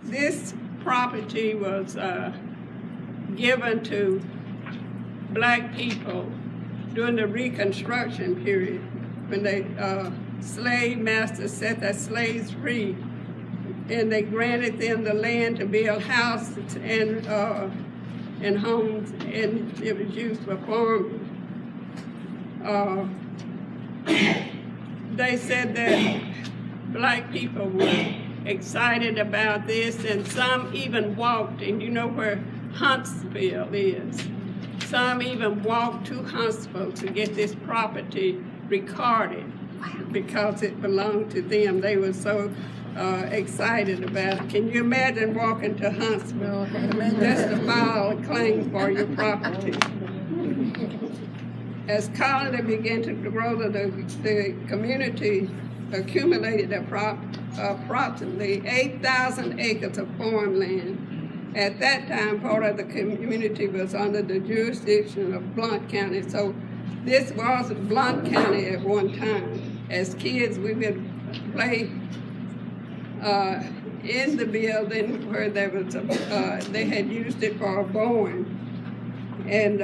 this property was given to black people during the Reconstruction period, when the slave masters set their slaves free, and they granted them the land to build houses and homes, and it was used for farming. They said that black people were excited about this, and some even walked, and you know where Huntsville is. Some even walked to Huntsville to get this property recorded because it belonged to them. They were so excited about it. Can you imagine walking to Huntsville just to file a claim for your property? As colony began to grow, the community accumulated approximately 8,000 acres of farmland. At that time, part of the community was under the jurisdiction of Blount County. So this was Blount County at one time. As kids, we would play in the building where there was they had used it for a barn. And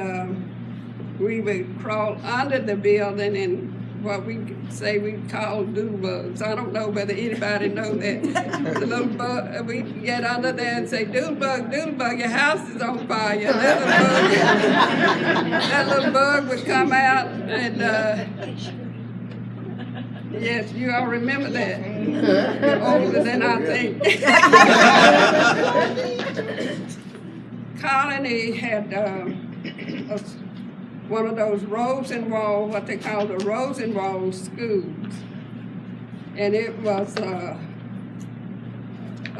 we would crawl under the building and what we say we call doodle bugs. I don't know whether anybody knows that. The little bug, we get under there and say, doodle bug, your house is on fire. That little bug would come out and yes, you all remember that. You're older than I think. Colony had one of those Rosenwald, what they call the Rosenwald schools. And it was a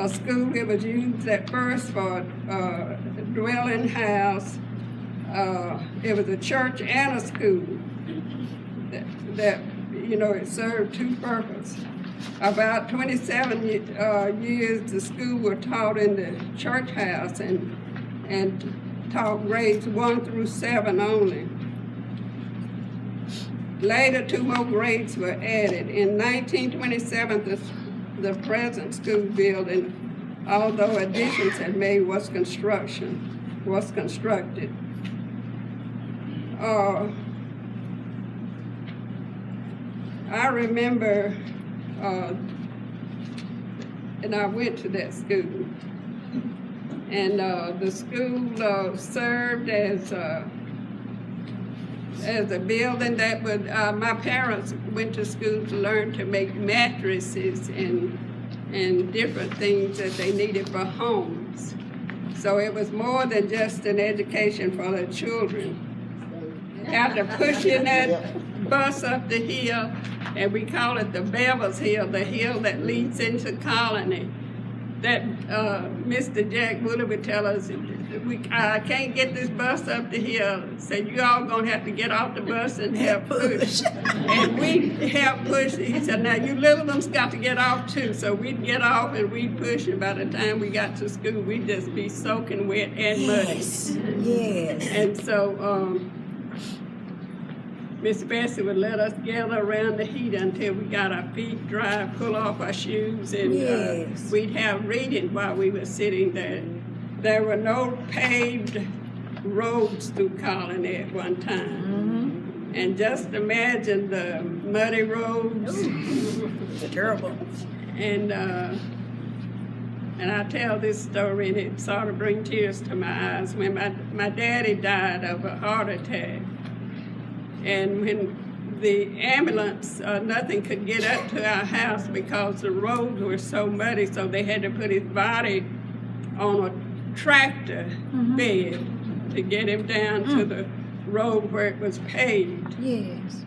school that was used at first for a dwelling house. It was a church and a school that you know, it served two purposes. About 27 years, the school were taught in the church house and taught grades 1 through 7 only. Later, 2 more grades were added. In 1927, the present school building, although additions had made, was constructed. I remember, and I went to that school, and the school served as a building that would, my parents went to school to learn to make mattresses and different things that they needed for homes. So it was more than just an education for the children. After pushing that bus up the hill, and we call it the Bever's Hill, the hill that leads into Colony, that Mr. Jack Woodard would tell us, I can't get this bus up the hill. Said, you all gonna have to get off the bus and help push. And we helped push. He said, now you little ones got to get off too. So we'd get off and we'd push, and by the time we got to school, we'd just be soaking wet and muddy. Yes. And so Miss Bessie would let us gather around the heat until we got our feet dry, pull off our shoes, and we'd have reading while we were sitting there. There were no paved roads through Colony at one time. Mm-hmm. And just imagine the muddy roads. It's terrible. And I tell this story, and it sort of brings tears to my eyes. When my daddy died of a heart attack, and when the ambulance, nothing could get up to our house because the roads were so muddy, so they had to put his body on a tractor bed to get him down to the road where it was paved. Yes.